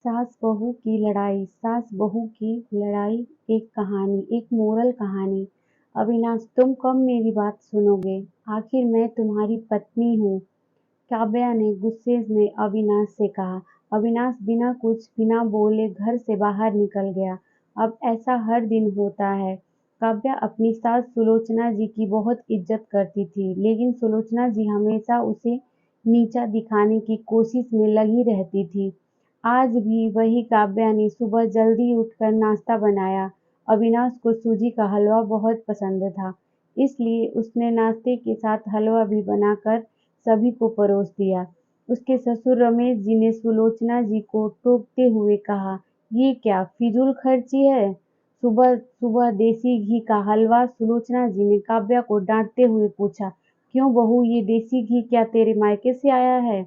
सास बहू की लड़ाई। सास बहू की लड़ाई एक कहानी, एक मोरल कहानी। अविनाश, तुम कब मेरी बात सुनोगे? आखिर मैं तुम्हारी पत्नी हूँ, काव्या ने गुस्से में अविनाश से कहा। अविनाश बिना बोले घर से बाहर निकल गया। अब ऐसा हर दिन होता है। काव्या अपनी सास सुलोचना जी की बहुत इज्जत करती थी, लेकिन सुलोचना जी हमेशा उसे नीचा दिखाने की कोशिश में लगी रहती थी। आज भी वही काव्या ने सुबह जल्दी उठकर नाश्ता बनाया। अविनाश को सूजी का हलवा बहुत पसंद था, इसलिए उसने नाश्ते के साथ हलवा भी बनाकर सभी को परोस दिया। उसके ससुर रमेश जी ने सुलोचना जी को टोकते हुए कहा, ये क्या फिजूल खर्ची है? सुबह सुबह देसी घी का हलवा। सुलोचना जी ने काव्या को डांटते हुए पूछा, क्यों बहू, ये देसी घी क्या तेरे मायके से आया है?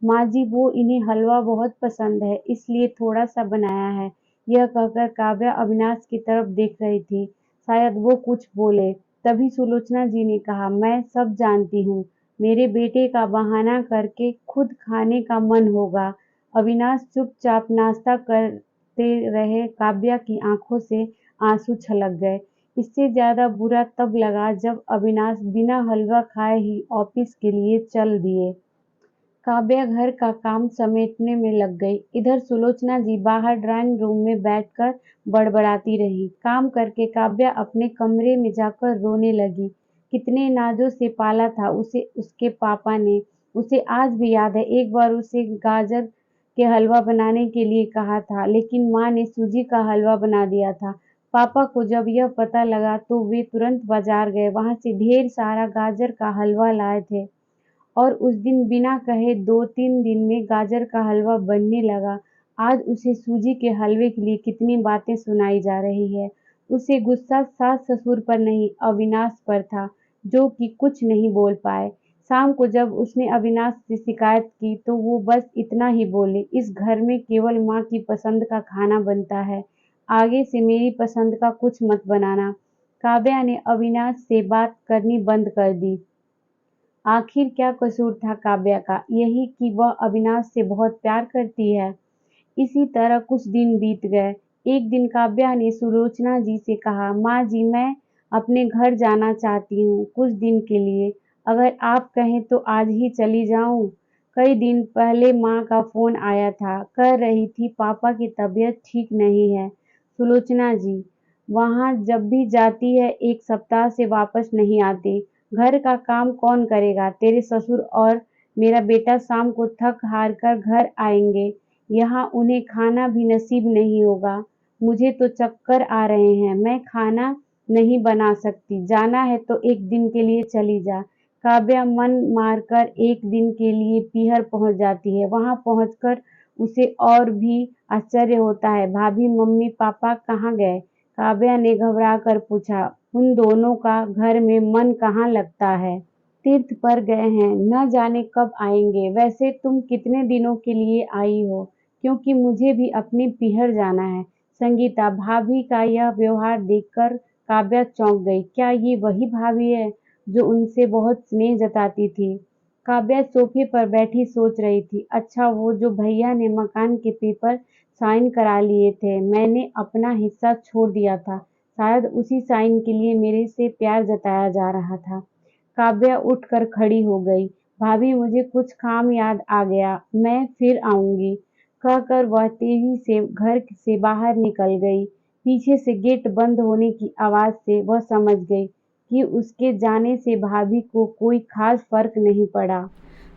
माँ जी, वो इन्हें हलवा बहुत पसंद है, इसलिए थोड़ा सा बनाया है। यह कहकर काव्या अविनाश की तरफ देख रही थी, शायद वो कुछ बोले। तभी सुलोचना जी ने कहा, मैं सब जानती हूँ, मेरे बेटे का बहाना करके खुद खाने का मन होगा। अविनाश चुपचाप नाश्ता करते रहे। काव्या की आंखों से आंसू छलक गए। इससे ज्यादा बुरा तब लगा जब अविनाश बिना हलवा खाए ही ऑफिस के लिए चल दिए। काव्या घर का काम समेटने में लग गई। इधर सुलोचना जी बाहर ड्राइंग रूम में बैठकर बड़बड़ाती रही। काम करके काव्या अपने कमरे में जाकर रोने लगी। कितने नाजों से पाला था उसे उसके पापा ने। उसे आज भी याद है, एक बार उसे गाजर के हलवा बनाने के लिए कहा था, लेकिन माँ ने सूजी का हलवा बना दिया था। पापा को जब यह पता लगा तो वे तुरंत बाजार गए, वहां से ढेर सारा गाजर का हलवा लाए थे। और उस दिन बिना कहे 2-3 दिन में गाजर का हलवा बनने लगा। आज उसे सूजी के हलवे के लिए कितनी बातें सुनाई जा रही है। उसे गुस्सा सास-ससुर पर नहीं, अविनाश पर था, जो कि कुछ नहीं बोल पाए। शाम को जब उसने अविनाश से शिकायत की तो वो बस इतना ही बोले, इस घर में केवल माँ की पसंद का खाना बनता है, आगे से मेरी पसंद का कुछ मत बनाना। काव्या ने अविनाश से बात करनी बंद कर दी। आखिर क्या कसूर था काव्या का? यही कि वह अविनाश से बहुत प्यार करती है। इसी तरह कुछ दिन बीत गए। एक दिन काव्या ने सुलोचना जी से कहा, माँ जी, मैं अपने घर जाना चाहती हूँ कुछ दिन के लिए। अगर आप कहें तो आज ही चली जाऊँ। कई दिन पहले माँ का फोन आया था, कह रही थी पापा की तबीयत ठीक नहीं है। सुलोचना जी वहाँ जब भी जाती है 1 सप्ताह से वापस नहीं आती। घर का काम कौन करेगा? तेरे ससुर और मेरा बेटा शाम को थक हार कर घर आएंगे। यहाँ उन्हें खाना भी नसीब नहीं होगा। मुझे तो चक्कर आ रहे हैं, मैं खाना नहीं बना सकती। जाना है तो एक दिन के लिए चली जा। काव्या मन मारकर एक दिन के लिए पीहर पहुंच जाती है। वहां पहुंचकर उसे और भी आश्चर्य होता है। भाभी, मम्मी पापा कहाँ गए? काव्या ने घबराकर पूछा। उन दोनों का घर में मन कहाँ लगता है? तीर्थ पर गए हैं, न जाने कब आएंगे। वैसे तुम कितने दिनों के लिए आई हो? क्योंकि मुझे भी अपने पीहर जाना है। संगीता, भाभी का यह व्यवहार देखकर काव्या चौंक गई। क्या ये वही भाभी है जो उनसे बहुत स्नेह जताती थी? काव्या सोफे पर बैठी सोच रही थी। अच्छा, वो जो भैया ने मकान के पेपर साइन करा लिए थे, मैंने अपना हिस्सा छोड़ दिया था। शायद उसी साइन के लिए मेरे से प्यार जताया जा रहा था। काव्या उठकर खड़ी हो गई। भाभी, मुझे कुछ काम याद आ गया, मैं फिर आऊंगी, कहकर वह तेजी से घर से बाहर निकल गई। पीछे से गेट बंद होने की आवाज से वह समझ गई कि उसके जाने से भाभी को कोई खास फर्क नहीं पड़ा।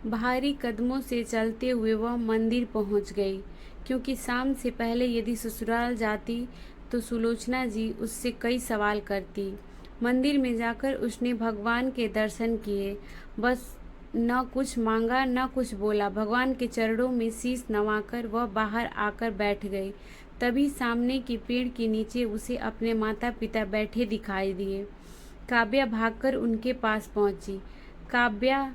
भारी कदमों से चलते हुए वह मंदिर पहुंच गई, क्योंकि शाम से पहले यदि ससुराल जाती तो सुलोचना जी उससे कई सवाल करती। मंदिर में जाकर उसने भगवान के दर्शन किए। बस न कुछ मांगा न कुछ बोला। भगवान के चरणों में शीश नवाकर वह बाहर आकर बैठ गई। तभी सामने के पेड़ के नीचे उसे अपने माता पिता बैठे दिखाई दिए। काव्या भागकर उनके पास पहुंची। काव्या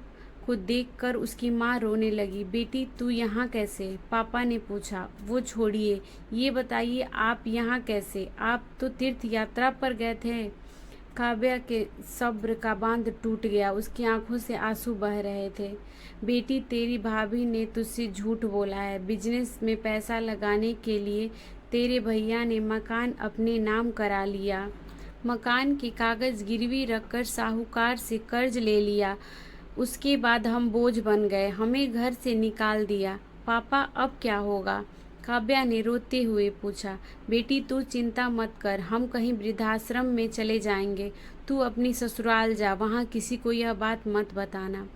को देखकर उसकी माँ रोने लगी। बेटी, तू यहाँ कैसे? पापा ने पूछा। वो छोड़िए, ये बताइए आप यहाँ कैसे? आप तो तीर्थ यात्रा पर गए थे। काव्या के सब्र का बांध टूट गया। उसकी आंखों से आंसू बह रहे थे। बेटी, तेरी भाभी ने तुझसे झूठ बोला है। बिजनेस में पैसा लगाने के लिए तेरे भैया ने मकान अपने नाम करा लिया। मकान के कागज गिरवी रखकर साहूकार से कर्ज ले लिया। उसके बाद हम बोझ बन गए, हमें घर से निकाल दिया। पापा, अब क्या होगा? काव्या ने रोते हुए पूछा। बेटी, तू चिंता मत कर, हम कहीं वृद्धाश्रम में चले जाएंगे। तू अपनी ससुराल जा, वहाँ किसी को यह बात मत बताना।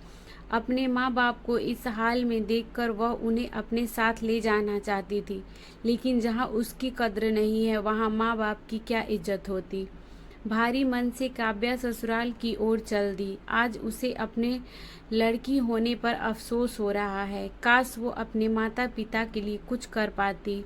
अपने माँ बाप को इस हाल में देखकर वह उन्हें अपने साथ ले जाना चाहती थी, लेकिन जहाँ उसकी कद्र नहीं है वहाँ माँ बाप की क्या इज्जत होती। भारी मन से काव्या ससुराल की ओर चल दी। आज उसे अपने लड़की होने पर अफसोस हो रहा है। काश वो अपने माता पिता के लिए कुछ कर पाती।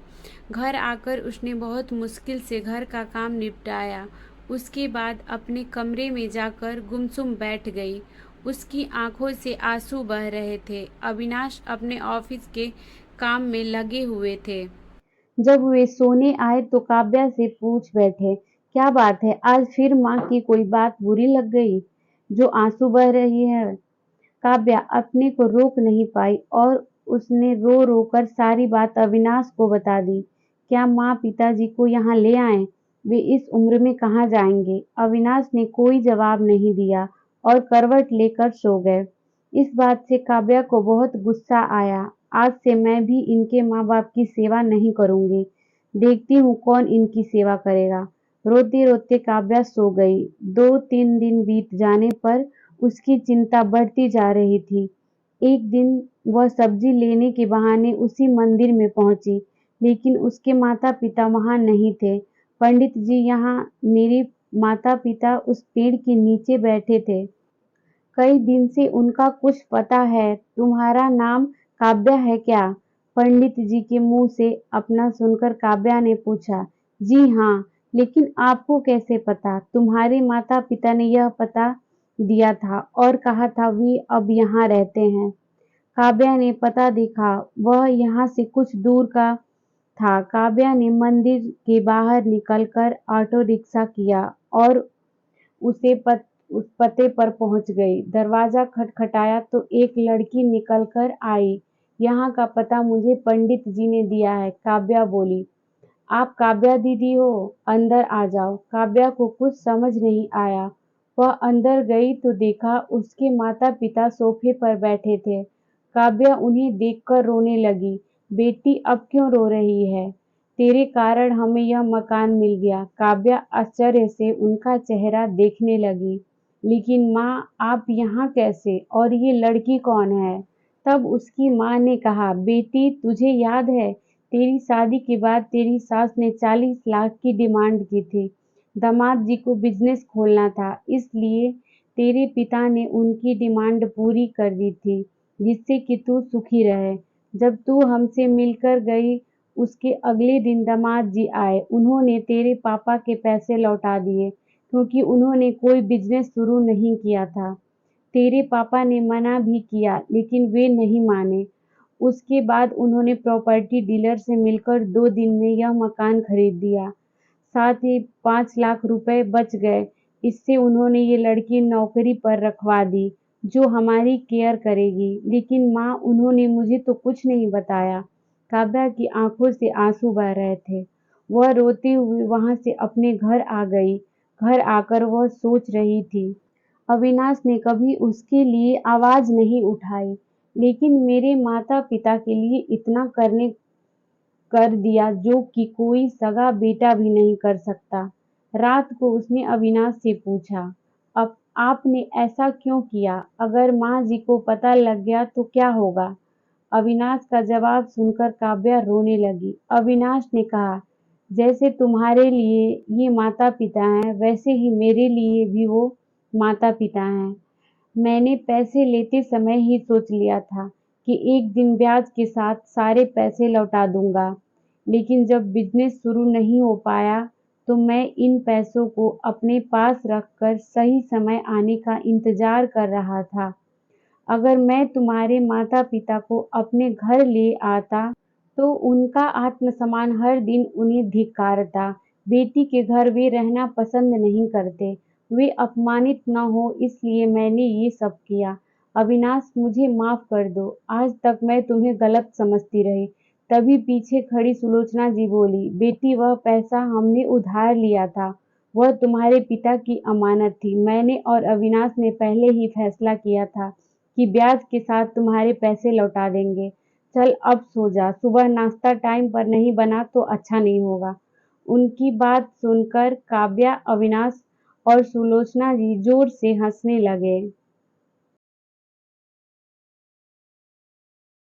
घर आकर उसने बहुत मुश्किल से घर का काम निपटाया। उसके बाद अपने कमरे में जाकर गुमसुम बैठ गई। उसकी आंखों से आंसू बह रहे थे। अविनाश अपने ऑफिस के काम में लगे हुए थे। जब वे सोने आए तो काव्या से पूछ बैठे, क्या बात है, आज फिर माँ की कोई बात बुरी लग गई जो आंसू बह रही है? काव्या अपने को रोक नहीं पाई और उसने रो रो कर सारी बात अविनाश को बता दी। क्या माँ पिताजी को यहाँ ले आए? वे इस उम्र में कहाँ जाएंगे? अविनाश ने कोई जवाब नहीं दिया और करवट लेकर सो गए। इस बात से काव्या को बहुत गुस्सा आया। आज से मैं भी इनके माँ बाप की सेवा नहीं करूंगी। देखती हूँ कौन इनकी सेवा करेगा। रोते रोते काव्या सो गई। 2-3 दिन बीत जाने पर उसकी चिंता बढ़ती जा रही थी। एक दिन वह सब्जी लेने के बहाने उसी मंदिर में पहुंची, लेकिन उसके माता पिता वहां नहीं थे। पंडित जी, यहाँ मेरे माता पिता उस पेड़ के नीचे बैठे थे। कई दिन से उनका कुछ पता है। तुम्हारा नाम काव्या है क्या? पंडित जी के मुंह से अपना सुनकर काव्या ने पूछा। जी हाँ, लेकिन आपको कैसे पता? तुम्हारे माता पिता ने यह पता दिया था और कहा था वे अब यहाँ रहते हैं। काव्या ने पता देखा, वह यहाँ से कुछ दूर का था। काव्या ने मंदिर के बाहर निकलकर ऑटो रिक्शा किया और उस पते पर पहुंच गई। दरवाजा खटखटाया तो एक लड़की निकल कर आई। यहाँ का पता मुझे पंडित जी ने दिया है, काव्या बोली। आप काव्या दीदी हो? अंदर आ जाओ। काव्या को कुछ समझ नहीं आया। वह अंदर गई तो देखा उसके माता पिता सोफे पर बैठे थे। काव्या उन्हें देखकर रोने लगी। बेटी, अब क्यों रो रही है? तेरे कारण हमें यह मकान मिल गया। काव्या आश्चर्य से उनका चेहरा देखने लगी। लेकिन माँ, आप यहाँ कैसे? और ये लड़की कौन है? तब उसकी माँ ने कहा, बेटी तुझे याद है, तेरी शादी के बाद तेरी सास ने 40 लाख की डिमांड की थी। दामाद जी को बिजनेस खोलना था, इसलिए तेरे पिता ने उनकी डिमांड पूरी कर दी थी, जिससे कि तू सुखी रहे। जब तू हमसे मिलकर गई, उसके अगले दिन दामाद जी आए। उन्होंने तेरे पापा के पैसे लौटा दिए, क्योंकि उन्होंने कोई बिजनेस शुरू नहीं किया था। तेरे पापा ने मना भी किया, लेकिन वे नहीं माने। उसके बाद उन्होंने प्रॉपर्टी डीलर से मिलकर 2 दिन में यह मकान खरीद दिया। साथ ही 5 लाख रुपए बच गए। इससे उन्होंने ये लड़की नौकरी पर रखवा दी, जो हमारी केयर करेगी। लेकिन माँ, उन्होंने मुझे तो कुछ नहीं बताया। काव्या की आंखों से आंसू बह रहे थे। वह रोते हुए वहां से अपने घर आ गई। घर आकर वह सोच रही थी, अविनाश ने कभी उसके लिए आवाज नहीं उठाई, लेकिन मेरे माता पिता के लिए इतना करने कर दिया जो कि कोई सगा बेटा भी नहीं कर सकता। रात को उसने अविनाश से पूछा, अब आपने ऐसा क्यों किया? अगर माँ जी को पता लग गया तो क्या होगा? अविनाश का जवाब सुनकर काव्या रोने लगी। अविनाश ने कहा, जैसे तुम्हारे लिए ये माता पिता हैं, वैसे ही मेरे लिए भी वो माता पिता हैं। मैंने पैसे लेते समय ही सोच लिया था कि एक दिन ब्याज के साथ सारे पैसे लौटा दूंगा, लेकिन जब बिजनेस शुरू नहीं हो पाया तो मैं इन पैसों को अपने पास रखकर सही समय आने का इंतजार कर रहा था। अगर मैं तुम्हारे माता पिता को अपने घर ले आता तो उनका आत्मसम्मान हर दिन उन्हें धिक्कारता। बेटी के घर वे रहना पसंद नहीं करते। वे अपमानित न हो इसलिए मैंने ये सब किया। अविनाश, मुझे माफ कर दो। आज तक मैं तुम्हें गलत समझती रही। तभी पीछे खड़ी सुलोचना जी बोली, बेटी वह पैसा हमने उधार लिया था। वह तुम्हारे पिता की अमानत थी। मैंने और अविनाश ने पहले ही फैसला किया था कि ब्याज के साथ तुम्हारे पैसे लौटा देंगे। चल अब सो जा, सुबह नाश्ता टाइम पर नहीं बना तो अच्छा नहीं होगा। उनकी बात सुनकर काव्या, अविनाश और सुलोचना जी जोर से हंसने लगे।